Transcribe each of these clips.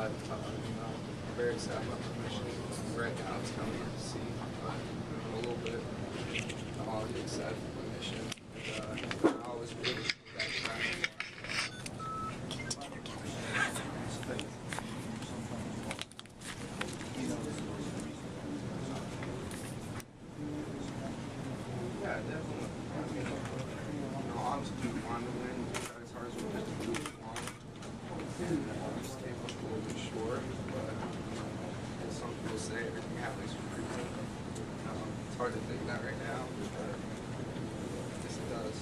I'm very excited about the mission. Right now, it's kind of hard to see, but a little bit. I'm always excited for the mission. And, I always really that time. Yeah, definitely. I mean, obviously, we want to win. We try as hard as we can to do what we want. And we just came up a little bit short, but as some people say, everything happens for a reason. It's hard to think that right now, but I guess it does.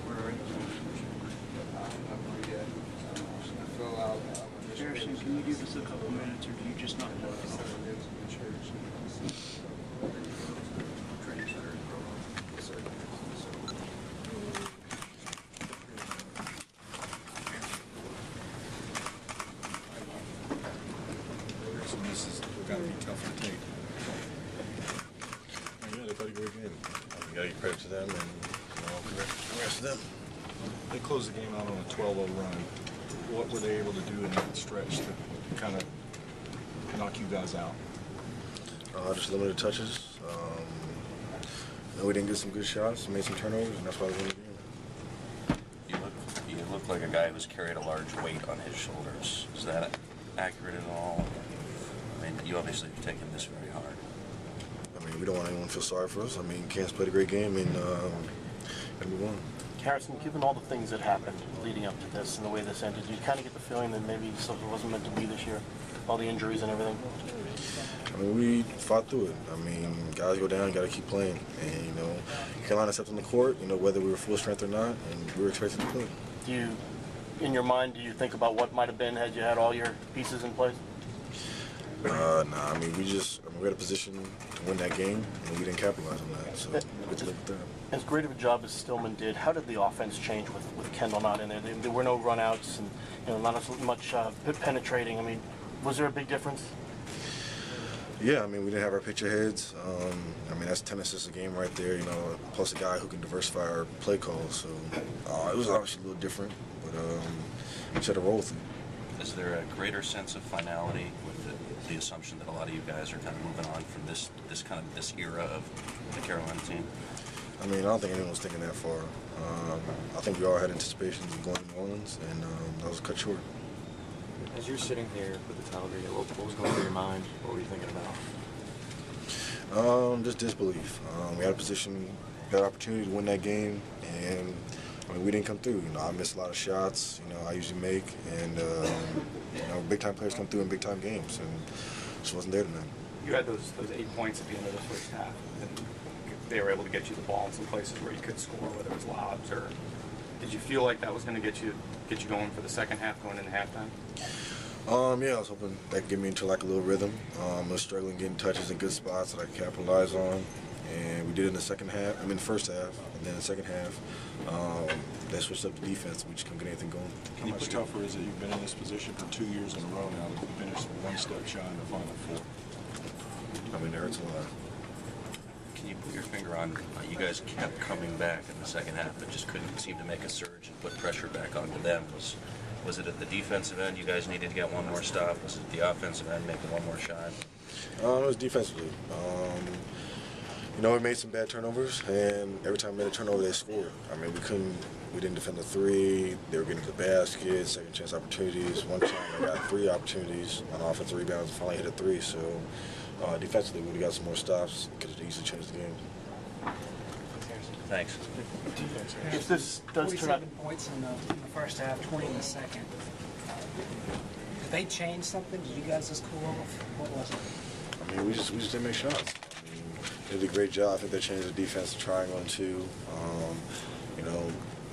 Where are you? Not really yet. I feel out. Harrison, can you give us a couple minutes, or do you just not know? This is gotta be tough to take. Yeah, they played a great game. You gotta give credit to them, and congrats to them. They closed the game out on a 12-0 run. What were they able to do in that stretch to kind of knock you guys out? Just limited touches. We didn't get some good shots, made some turnovers, and that's why we won the game. You look like a guy who's carried a large weight on his shoulders. Is that accurate at all? I mean, you obviously have taken this very hard. I mean, we don't want anyone to feel sorry for us. I mean, Kansas played a great game, and we won. Harrison, given all the things that happened leading up to this and the way this ended, do you kind of get the feeling that maybe something wasn't meant to be this year? All the injuries and everything? I mean, we fought through it. I mean, guys go down, got to keep playing. And, Carolina stepped on the court, whether we were full strength or not, and we were expected to play. Do you, in your mind, do you think about what might have been had you had all your pieces in place? Nah, I mean, we had a position to win that game, and we didn't capitalize on that, so we get to live with that. As great of a job as Stillman did, how did the offense change with Kendall not in there? There were no runouts and not as much penetrating. I mean, was there a big difference? Yeah, I mean, we didn't have our picture heads. I mean, that's 10 assists a game right there, plus a guy who can diversify our play calls. So it was obviously a little different, but we just had to roll with it. Is there a greater sense of finality with the assumption that a lot of you guys are kind of moving on from this era of the Carolina team? I mean, I don't think anyone was thinking that far. I think we all had anticipations of going to New Orleans, and that was cut short. As you're sitting here with the television, what was going through your mind? What were you thinking about? Just disbelief. We had a position, got an opportunity to win that game, and I mean, we didn't come through. I missed a lot of shots. I usually make, and big-time players come through in big-time games, and just wasn't there tonight. You had those 8 points at the end of the first half, and they were able to get you the ball in some places where you could score, whether it was lobs or. Did you feel like that was going to get you going for the second half, going into halftime? Yeah, I was hoping that could get me into like a little rhythm. I was struggling getting touches in good spots that I could capitalize on, and we did it in the first half, and then the second half, they switched up the defense. We just couldn't get anything going. How much tougher is it? You've been in this position for 2 years in a row now to finish one step shy in the Final Four. I mean, it hurts a lot. Can you put your finger on, you guys kept coming back in the second half, but just couldn't seem to make a surge and put pressure back onto them. Was it at the defensive end you guys needed to get one more stop? Was it the offensive end making one more shot? It was defensively. We made some bad turnovers, and every time we made a turnover, they scored. I mean, we didn't defend the three. They were getting to the basket, second chance opportunities. One time they got 3 opportunities on offensive rebounds and finally hit a 3. So defensively, we would have got some more stops. Could have easily changed the game. Thanks. If this does turn out 47 points in the first half, 20 in the second. Did they change something? Did you guys just cool off? What was it? I mean, we just didn't make shots. I mean, they did a great job. I think they changed the defense to triangle and 2.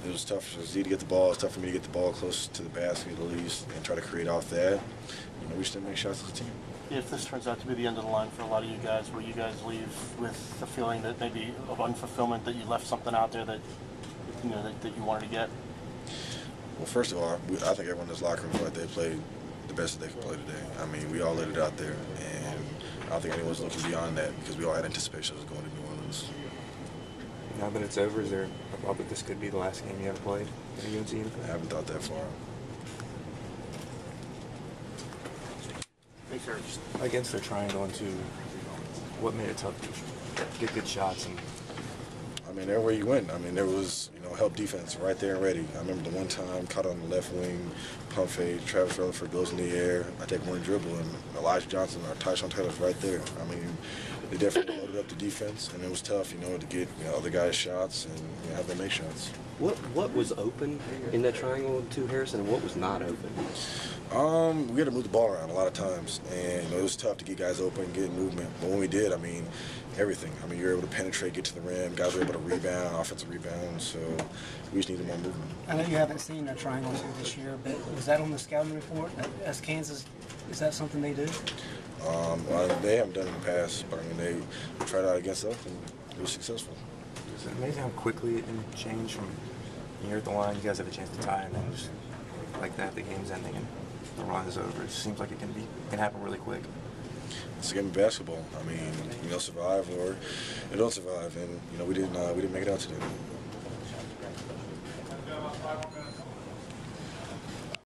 It was tough for Z to get the ball. It's tough for me to get the ball close to the basket at least and try to create off that. We just didn't make shots as a team. If this turns out to be the end of the line for a lot of you guys, will you guys leave with the feeling that maybe of unfulfillment, that you left something out there that that you wanted to get? Well, first of all, I think everyone in this locker room felt like they played the best that they could play today. I mean, we all let it out there, and I don't think anyone's looking beyond that because we all had anticipations of going to New Orleans. Now that it's over, is there a thought that this could be the last game you ever played in a UNC uniform? I haven't thought that far. Yes, sir. Against their triangle and two, what made it tough to get good shots? And I mean, everywhere you went, I mean, there was, help defense right there and ready. I remember the one time, caught on the left wing, pump fade, Travis Rutherford goes in the air, I take one dribble, and Elijah Johnson or Tyshawn Taylor's right there. I mean, they definitely loaded up the defense, and it was tough, to get other guys shots and have them make shots. What was open in that triangle to Harrison, and what was not open? We had to move the ball around a lot of times, and it was tough to get guys open, get movement. But when we did, I mean, everything. I mean, you're able to penetrate, get to the rim. Guys were able to rebound, offensive rebound. So we just needed more movement. I know you haven't seen a triangle two this year, but was that on the scouting report? As Kansas, is that something they do? They haven't done it in the past, but I mean, they tried out against us and it was successful. it's amazing how quickly it can change from you're at the line, you guys have a chance to tie, and then just like that, the game's ending and the run is over. It just seems like it can happen really quick. It's a game of basketball. I mean, survive or you don't survive, and we didn't make it out today.